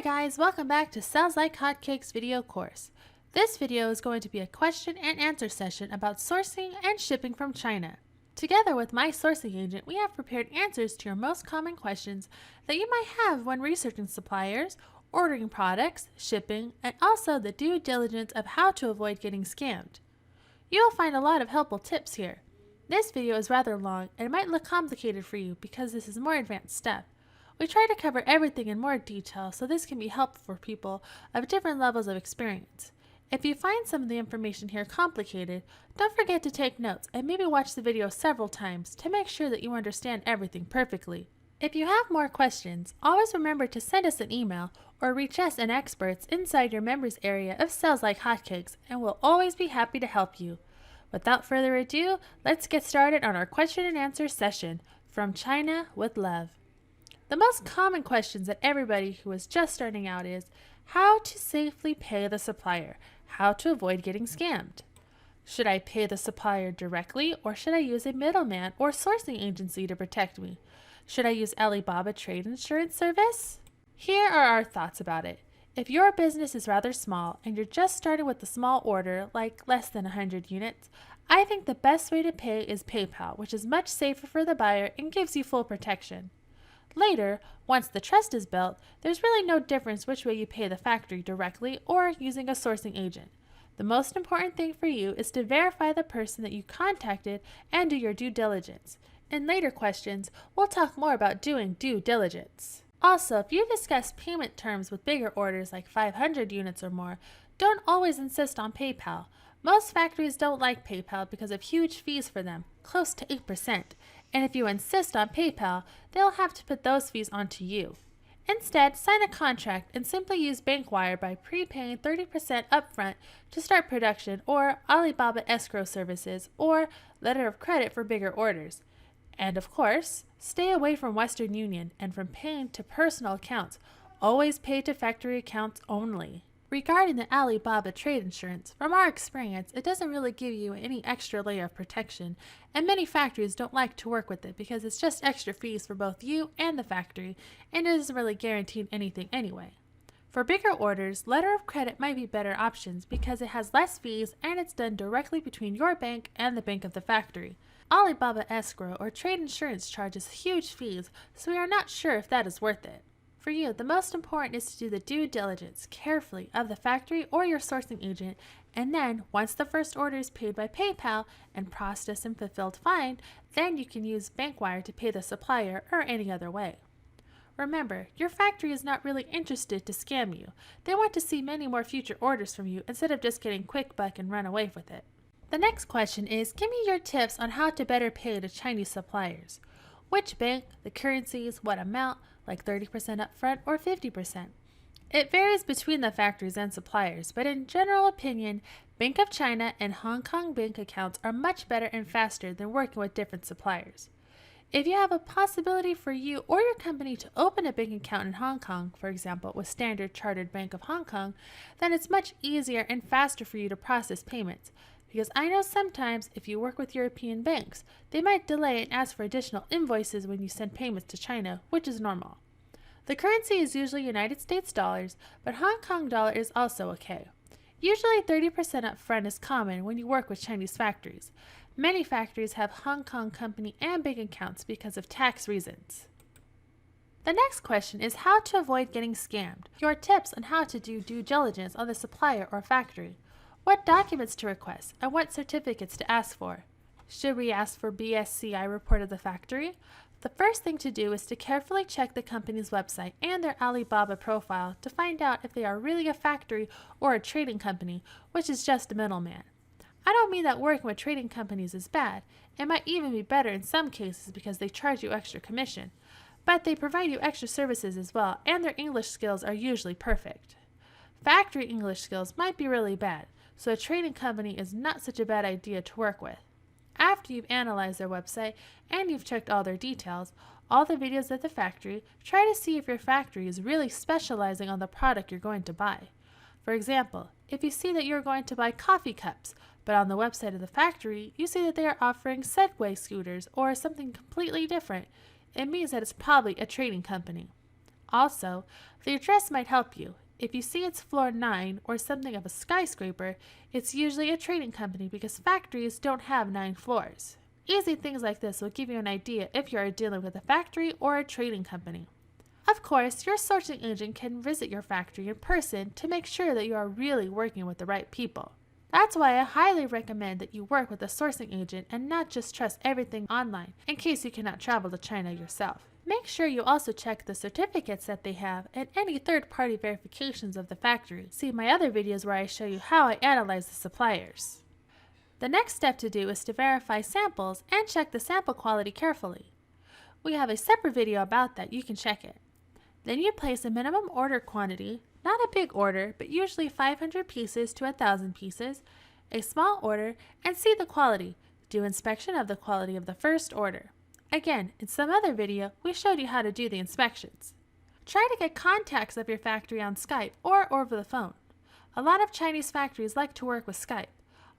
guys, welcome back to Sells Like Hotcakes video course. This video is going to be a question and answer session about sourcing and shipping from China. Together with my sourcing agent, we have prepared answers to your most common questions that you might have when researching suppliers, ordering products, shipping, and also the due diligence of how to avoid getting scammed. You'll find a lot of helpful tips here. This video is rather long and it might look complicated for you because this is more advanced stuff. We try to cover everything in more detail so this can be helpful for people of different levels of experience. If you find some of the information here complicated, don't forget to take notes and maybe watch the video several times to make sure that you understand everything perfectly. If you have more questions, always remember to send us an email or reach us and experts inside your members area of Sells Like Hotcakes, and we'll always be happy to help you. Without further ado, let's get started on our question and answer session from China with love. The most common questions that everybody who is just starting out is how to safely pay the supplier, how to avoid getting scammed. Should I pay the supplier directly or should I use a middleman or sourcing agency to protect me? Should I use Alibaba trade insurance service? Here are our thoughts about it. If your business is rather small and you're just starting with a small order, like less than 100 units, I think the best way to pay is PayPal, which is much safer for the buyer and gives you full protection. Later, once the trust is built, there's really no difference which way you pay the factory directly or using a sourcing agent. The most important thing for you is to verify the person that you contacted and do your due diligence. In later questions, we'll talk more about doing due diligence. Also, if you discuss payment terms with bigger orders like 500 units or more, don't always insist on PayPal. Most factories don't like PayPal because of huge fees for them, close to 8%. And if you insist on PayPal, they'll have to put those fees onto you. Instead, sign a contract and simply use bank wire by prepaying 30% upfront to start production, or Alibaba escrow services, or letter of credit for bigger orders. And of course, stay away from Western Union and from paying to personal accounts. Always pay to factory accounts only. Regarding the Alibaba trade insurance, from our experience, it doesn't really give you any extra layer of protection, and many factories don't like to work with it because it's just extra fees for both you and the factory, and it doesn't really guarantee anything anyway. For bigger orders, letter of credit might be better options because it has less fees and it's done directly between your bank and the bank of the factory. Alibaba escrow or trade insurance charges huge fees, so we are not sure if that is worth it. For you, the most important is to do the due diligence carefully of the factory or your sourcing agent, and then once the first order is paid by PayPal and processed and fulfilled fine, then you can use bank wire to pay the supplier or any other way. Remember, your factory is not really interested to scam you. They want to see many more future orders from you instead of just getting quick buck and run away with it. The next question is, give me your tips on how to better pay to Chinese suppliers. Which bank, the currencies, what amount, like 30% upfront or 50%. It varies between the factories and suppliers, but in general opinion, Bank of China and Hong Kong bank accounts are much better and faster than working with different suppliers. If you have a possibility for you or your company to open a bank account in Hong Kong, for example, with Standard Chartered Bank of Hong Kong, then it's much easier and faster for you to process payments. Because I know sometimes if you work with European banks, they might delay and ask for additional invoices when you send payments to China, which is normal. The currency is usually United States dollars, but Hong Kong dollar is also okay. Usually 30% upfront is common when you work with Chinese factories. Many factories have Hong Kong company and bank accounts because of tax reasons. The next question is how to avoid getting scammed. Your tips on how to do due diligence on the supplier or factory. What documents to request and what certificates to ask for. Should we ask for BSCI report of the factory? The first thing to do is to carefully check the company's website and their Alibaba profile to find out if they are really a factory or a trading company, which is just a middleman. I don't mean that working with trading companies is bad. It might even be better in some cases because they charge you extra commission. But they provide you extra services as well, and their English skills are usually perfect. Factory English skills might be really bad, so a trading company is not such a bad idea to work with. After you've analyzed their website and you've checked all their details, all the videos at the factory, try to see if your factory is really specializing on the product you're going to buy. For example, if you see that you're going to buy coffee cups, but on the website of the factory, you see that they are offering Segway scooters or something completely different, it means that it's probably a trading company. Also, the address might help you. If you see it's floor 9 or something of a skyscraper, it's usually a trading company because factories don't have 9 floors. Easy things like this will give you an idea if you are dealing with a factory or a trading company. Of course, your sourcing agent can visit your factory in person to make sure that you are really working with the right people. That's why I highly recommend that you work with a sourcing agent and not just trust everything online in case you cannot travel to China yourself. Make sure you also check the certificates that they have and any third-party verifications of the factory. See my other videos where I show you how I analyze the suppliers. The next step to do is to verify samples and check the sample quality carefully. We have a separate video about that, you can check it. Then you place a minimum order quantity, not a big order, but usually 500 pieces to 1,000 pieces, a small order, and see the quality. Do inspection of the quality of the first order. Again, in some other video, we showed you how to do the inspections. Try to get contacts of your factory on Skype or over the phone. A lot of Chinese factories like to work with Skype.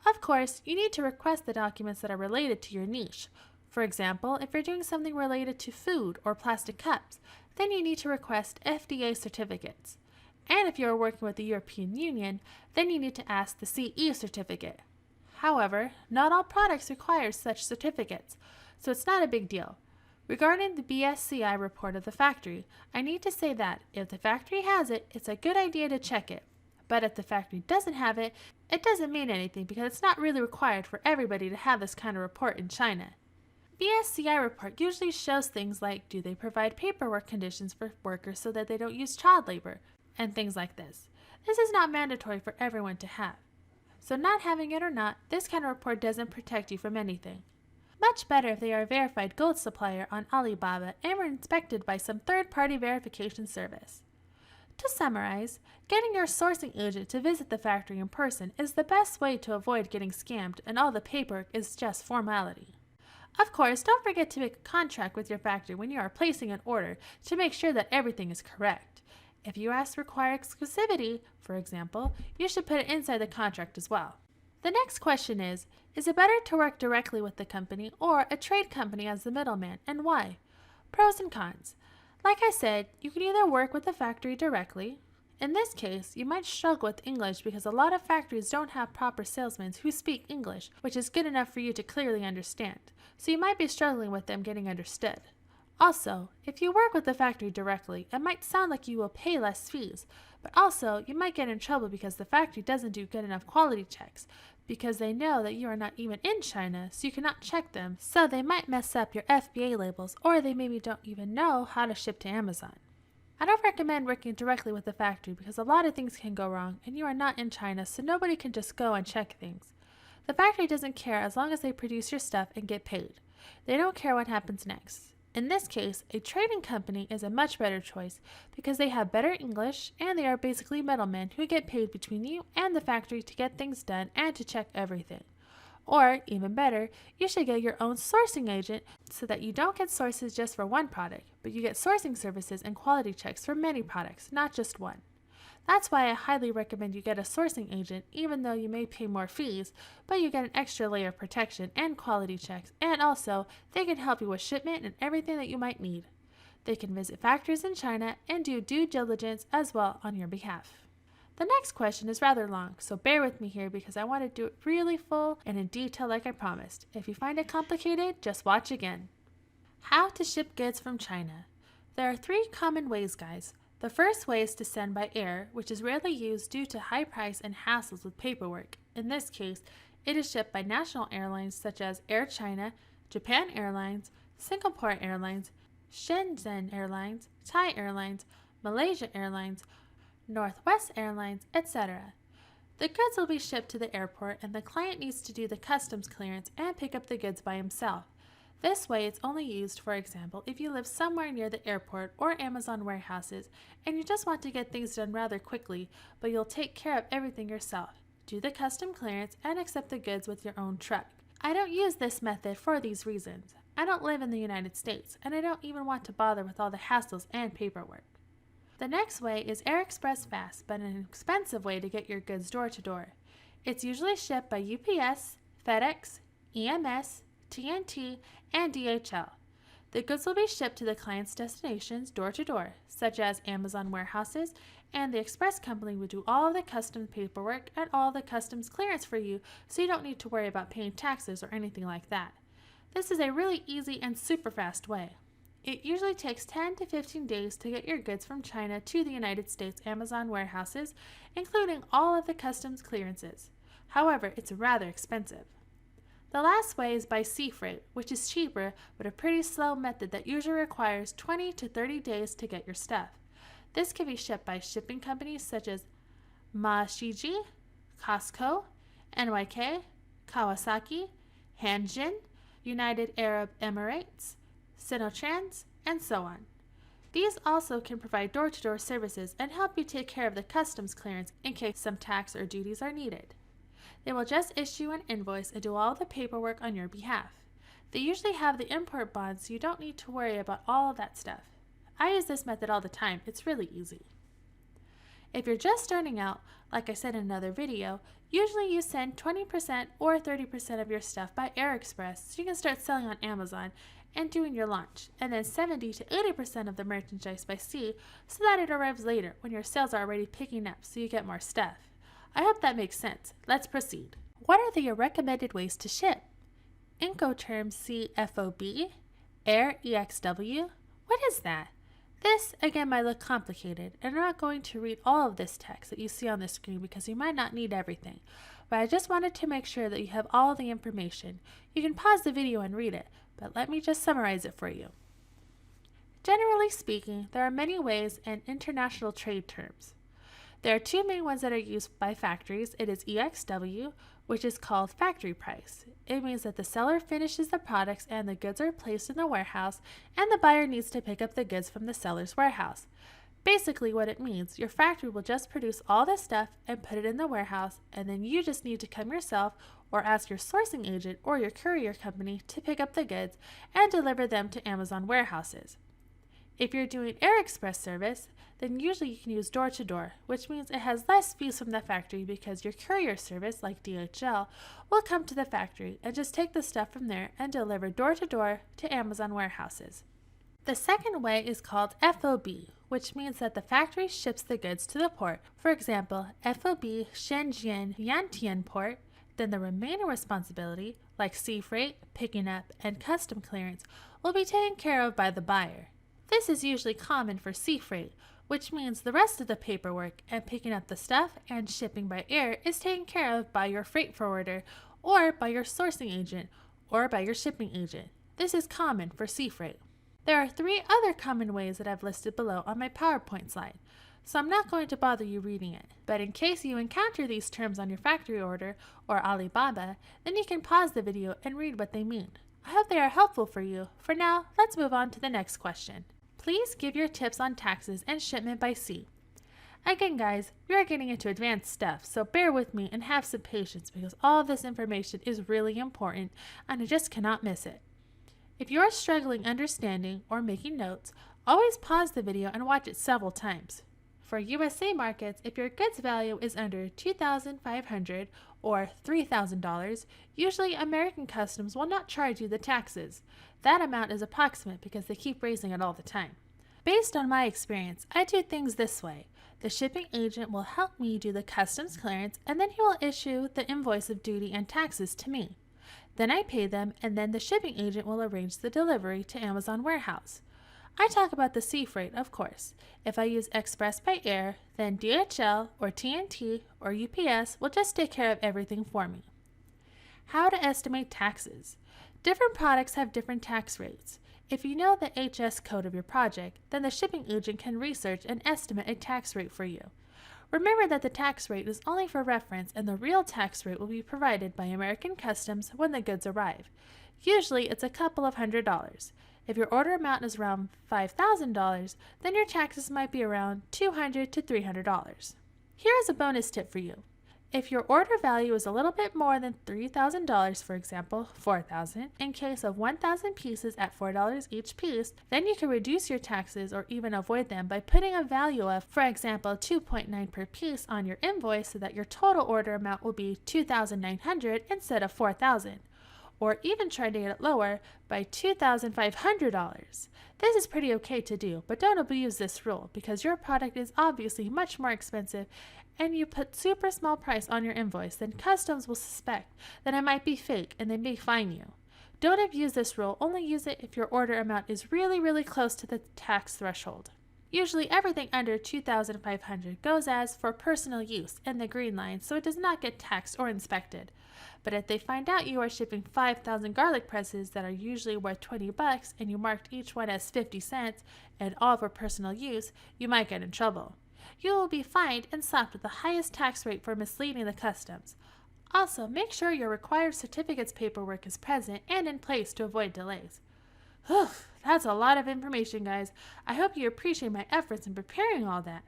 Of course, you need to request the documents that are related to your niche. For example, if you're doing something related to food or plastic cups, then you need to request FDA certificates. And if you are working with the European Union, then you need to ask the CE certificate. However, not all products require such certificates, so it's not a big deal. Regarding the BSCI report of the factory, I need to say that if the factory has it, it's a good idea to check it. But if the factory doesn't have it, it doesn't mean anything because it's not really required for everybody to have this kind of report in China. BSCI report usually shows things like, do they provide paperwork conditions for workers so that they don't use child labor, and things like this. This is not mandatory for everyone to have. So not having it or not, this kind of report doesn't protect you from anything. Much better if they are a verified gold supplier on Alibaba and were inspected by some third-party verification service. To summarize, getting your sourcing agent to visit the factory in person is the best way to avoid getting scammed and all the paperwork is just formality. Of course, don't forget to make a contract with your factory when you are placing an order to make sure that everything is correct. If you require exclusivity, for example, you should put it inside the contract as well. The next question is it better to work directly with the company or a trade company as the middleman, and why? Pros and cons. Like I said, you can either work with the factory directly. In this case, you might struggle with English because a lot of factories don't have proper salesmen who speak English, which is good enough for you to clearly understand. So you might be struggling with them getting understood. Also, if you work with the factory directly, it might sound like you will pay less fees, but also you might get in trouble because the factory doesn't do good enough quality checks because they know that you are not even in China, so you cannot check them, so they might mess up your FBA labels or they maybe don't even know how to ship to Amazon. I don't recommend working directly with the factory because a lot of things can go wrong and you are not in China, so nobody can just go and check things. The factory doesn't care as long as they produce your stuff and get paid. They don't care what happens next. In this case, a trading company is a much better choice because they have better English and they are basically middlemen who get paid between you and the factory to get things done and to check everything. Or, even better, you should get your own sourcing agent so that you don't get sources just for one product, but you get sourcing services and quality checks for many products, not just one. That's why I highly recommend you get a sourcing agent, even though you may pay more fees, but you get an extra layer of protection and quality checks, and also they can help you with shipment and everything that you might need. They can visit factories in China and do due diligence as well on your behalf. The next question is rather long, so bear with me here because I want to do it really full and in detail like I promised. If you find it complicated, just watch again. How to ship goods from China. There are 3 common ways, guys. The first way is to send by air, which is rarely used due to high price and hassles with paperwork. In this case, it is shipped by national airlines such as Air China, Japan Airlines, Singapore Airlines, Shenzhen Airlines, Thai Airlines, Malaysia Airlines, Northwest Airlines, etc. The goods will be shipped to the airport and the client needs to do the customs clearance and pick up the goods by himself. This way, it's only used, for example, if you live somewhere near the airport or Amazon warehouses and you just want to get things done rather quickly, but you'll take care of everything yourself. Do the custom clearance and accept the goods with your own truck. I don't use this method for these reasons. I don't live in the United States, and I don't even want to bother with all the hassles and paperwork. The next way is Air Express Fast, but an expensive way to get your goods door to door. It's usually shipped by UPS, FedEx, EMS, TNT, and DHL. The goods will be shipped to the client's destinations door to door, such as Amazon warehouses, and the express company will do all of the customs paperwork and all the customs clearance for you, so you don't need to worry about paying taxes or anything like that. This is a really easy and super fast way. It usually takes 10 to 15 days to get your goods from China to the United States Amazon warehouses, including all of the customs clearances. However, it's rather expensive. The last way is by sea freight, which is cheaper but a pretty slow method that usually requires 20 to 30 days to get your stuff. This can be shipped by shipping companies such as Maashiji, Costco, NYK, Kawasaki, Hanjin, United Arab Emirates, Sinotrans, and so on. These also can provide door-to-door services and help you take care of the customs clearance in case some tax or duties are needed. They will just issue an invoice and do all the paperwork on your behalf. They usually have the import bond, so you don't need to worry about all of that stuff. I use this method all the time. It's really easy. If you're just starting out, like I said in another video, usually you send 20% or 30% of your stuff by Air Express so you can start selling on Amazon and doing your launch, and then 70 to 80% of the merchandise by sea so that it arrives later when your sales are already picking up so you get more stuff. I hope that makes sense. Let's proceed. What are the recommended ways to ship? Incoterms CFOB, Air EXW. What is that? This, again, might look complicated, and I'm not going to read all of this text that you see on the screen because you might not need everything, but I just wanted to make sure that you have all the information. You can pause the video and read it, but let me just summarize it for you. Generally speaking, there are many ways and international trade terms. There are two main ones that are used by factories. It is EXW, which is called factory price. It means that the seller finishes the products and the goods are placed in the warehouse, and the buyer needs to pick up the goods from the seller's warehouse. Basically what it means, your factory will just produce all the stuff and put it in the warehouse, and then you just need to come yourself or ask your sourcing agent or your courier company to pick up the goods and deliver them to Amazon warehouses. If you're doing Air Express service, then usually you can use door-to-door, which means it has less fees from the factory because your courier service, like DHL, will come to the factory and just take the stuff from there and deliver door-to-door to Amazon warehouses. The second way is called FOB, which means that the factory ships the goods to the port. For example, FOB Shenzhen Yantian Port, then the remaining responsibility, like sea freight, picking up, and custom clearance, will be taken care of by the buyer. This is usually common for sea freight, which means the rest of the paperwork and picking up the stuff and shipping by air is taken care of by your freight forwarder or by your sourcing agent or by your shipping agent. This is common for sea freight. There are 3 other common ways that I've listed below on my PowerPoint slide, so I'm not going to bother you reading it. But in case you encounter these terms on your factory order or Alibaba, then you can pause the video and read what they mean. I hope they are helpful for you. For now, let's move on to the next question. Please give your tips on taxes and shipment by sea. Again, guys, we are getting into advanced stuff, so bear with me and have some patience because all of this information is really important and I just cannot miss it. If you are struggling understanding or making notes, always pause the video and watch it several times. For USA markets, if your goods value is under $2,500 or $3,000, usually American customs will not charge you the taxes. That amount is approximate because they keep raising it all the time. Based on my experience, I do things this way. The shipping agent will help me do the customs clearance, and then he will issue the invoice of duty and taxes to me. Then I pay them, and then the shipping agent will arrange the delivery to Amazon warehouse. I talk about the sea freight, of course. If I use Express by Air, then DHL or TNT or UPS will just take care of everything for me. How to estimate taxes. Different products have different tax rates. If you know the HS code of your project, then the shipping agent can research and estimate a tax rate for you. Remember that the tax rate is only for reference and the real tax rate will be provided by American Customs when the goods arrive. Usually it's a couple of $100s. If your order amount is around $5,000, then your taxes might be around $200 to $300. Here is a bonus tip for you. If your order value is a little bit more than $3,000, for example, $4,000, in case of 1,000 pieces at $4 each piece, then you can reduce your taxes or even avoid them by putting a value of, for example, 2.9 per piece on your invoice so that your total order amount will be $2,900 instead of $4,000. or even try to get it lower by $2,500. This is pretty okay to do, but don't abuse this rule because your product is obviously much more expensive and you put super small price on your invoice, then customs will suspect that it might be fake and they may fine you. Don't abuse this rule, only use it if your order amount is really close to the tax threshold. Usually everything under $2,500 goes as for personal use in the green line, so it does not get taxed or inspected. But if they find out you are shipping 5,000 garlic presses that are usually worth $20 and you marked each one as 50 cents and all for personal use, you might get in trouble. You will be fined and slapped with the highest tax rate for misleading the customs. Also, make sure your required certificates paperwork is present and in place to avoid delays. Whew, that's a lot of information, guys. I hope you appreciate my efforts in preparing all that.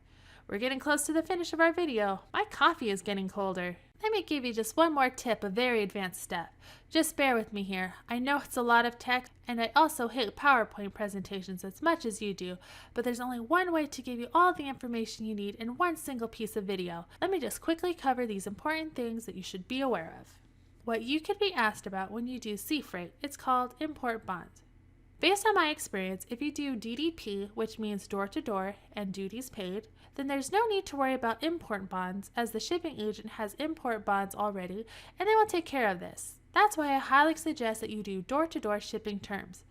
We're getting close to the finish of our video. My coffee is getting colder. Let me give you just one more tip, a very advanced step. Just bear with me here. I know it's a lot of text, and I also hate PowerPoint presentations as much as you do, but there's only one way to give you all the information you need in one single piece of video. Let me just quickly cover these important things that you should be aware of. What you could be asked about when you do sea freight, it's called import bonds. Based on my experience, if you do DDP, which means door-to-door and duties paid, then there's no need to worry about import bonds as the shipping agent has import bonds already and they will take care of this. That's why I highly suggest that you do door-to-door shipping terms.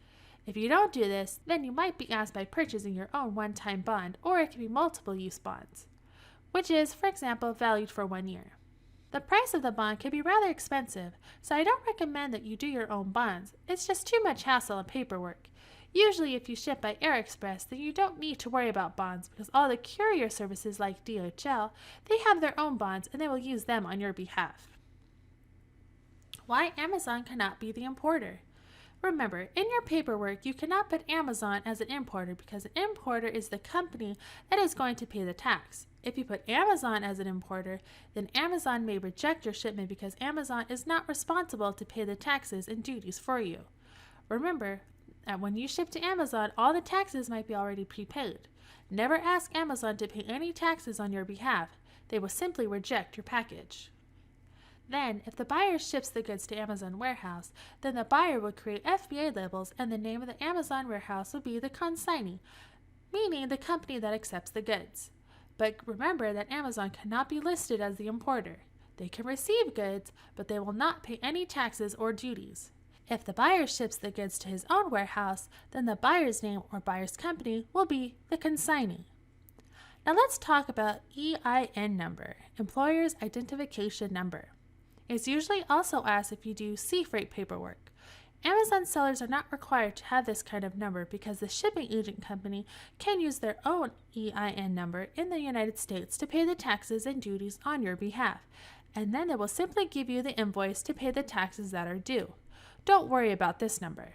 If you don't do this, then you might be asked by purchasing your own one-time bond, or it can be multiple use bonds, which is, for example, valued for 1 year. The price of the bond can be rather expensive, so I don't recommend that you do your own bonds. It's just too much hassle and paperwork. Usually if you ship by Air Express, then you don't need to worry about bonds because all the courier services like DHL, they have their own bonds and they will use them on your behalf. Why Amazon cannot be the importer? Remember, in your paperwork, you cannot put Amazon as an importer because an importer is the company that is going to pay the tax. If you put Amazon as an importer, then Amazon may reject your shipment because Amazon is not responsible to pay the taxes and duties for you. Remember that when you ship to Amazon, all the taxes might be already prepaid. Never ask Amazon to pay any taxes on your behalf. They will simply reject your package. Then, if the buyer ships the goods to Amazon warehouse, then the buyer will create FBA labels and the name of the Amazon warehouse will be the consignee, meaning the company that accepts the goods. But remember that Amazon cannot be listed as the importer. They can receive goods, but they will not pay any taxes or duties. If the buyer ships the goods to his own warehouse, then the buyer's name or buyer's company will be the consignee. Now let's talk about EIN number, Employer's Identification Number. It's usually also asked if you do sea freight paperwork. Amazon sellers are not required to have this kind of number because the shipping agent company can use their own EIN number in the United States to pay the taxes and duties on your behalf, and then they will simply give you the invoice to pay the taxes that are due. Don't worry about this number.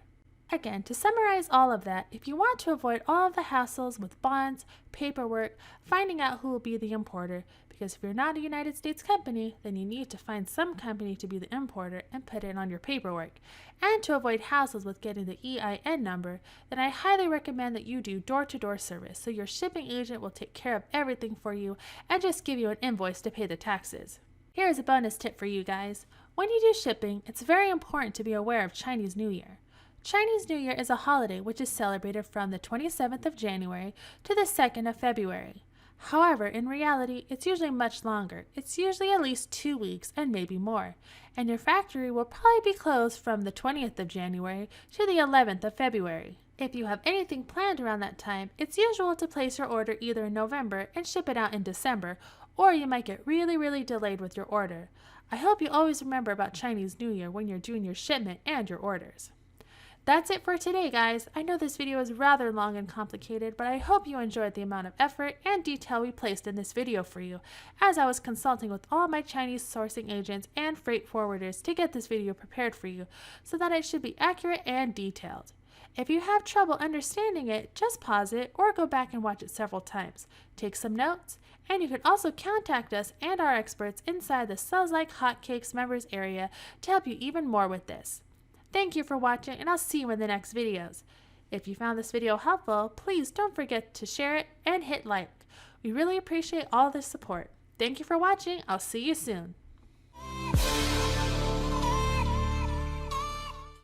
Again, to summarize all of that, if you want to avoid all of the hassles with bonds, paperwork, finding out who will be the importer, because if you're not a United States company, then you need to find some company to be the importer and put it on your paperwork. And to avoid hassles with getting the EIN number, then I highly recommend that you do door-to-door service so your shipping agent will take care of everything for you and just give you an invoice to pay the taxes. Here is a bonus tip for you guys. When you do shipping, it's very important to be aware of Chinese New Year. Chinese New Year is a holiday which is celebrated from the 27th of January to the 2nd of February. However, in reality, it's usually much longer. It's usually at least 2 weeks and maybe more. And your factory will probably be closed from the 20th of January to the 11th of February. If you have anything planned around that time, it's usual to place your order either in November and ship it out in December, or you might get really delayed with your order. I hope you always remember about Chinese New Year when you're doing your shipment and your orders. That's it for today, guys. I know this video is rather long and complicated, but I hope you enjoyed the amount of effort and detail we placed in this video for you, as I was consulting with all my Chinese sourcing agents and freight forwarders to get this video prepared for you, so that it should be accurate and detailed. If you have trouble understanding it, just pause it or go back and watch it several times. Take some notes, and you can also contact us and our experts inside the Sells Like Hotcakes members area to help you even more with this. Thank you for watching, and I'll see you in the next videos. If you found this video helpful, please don't forget to share it and hit like. We really appreciate all the support. Thank you for watching. I'll see you soon.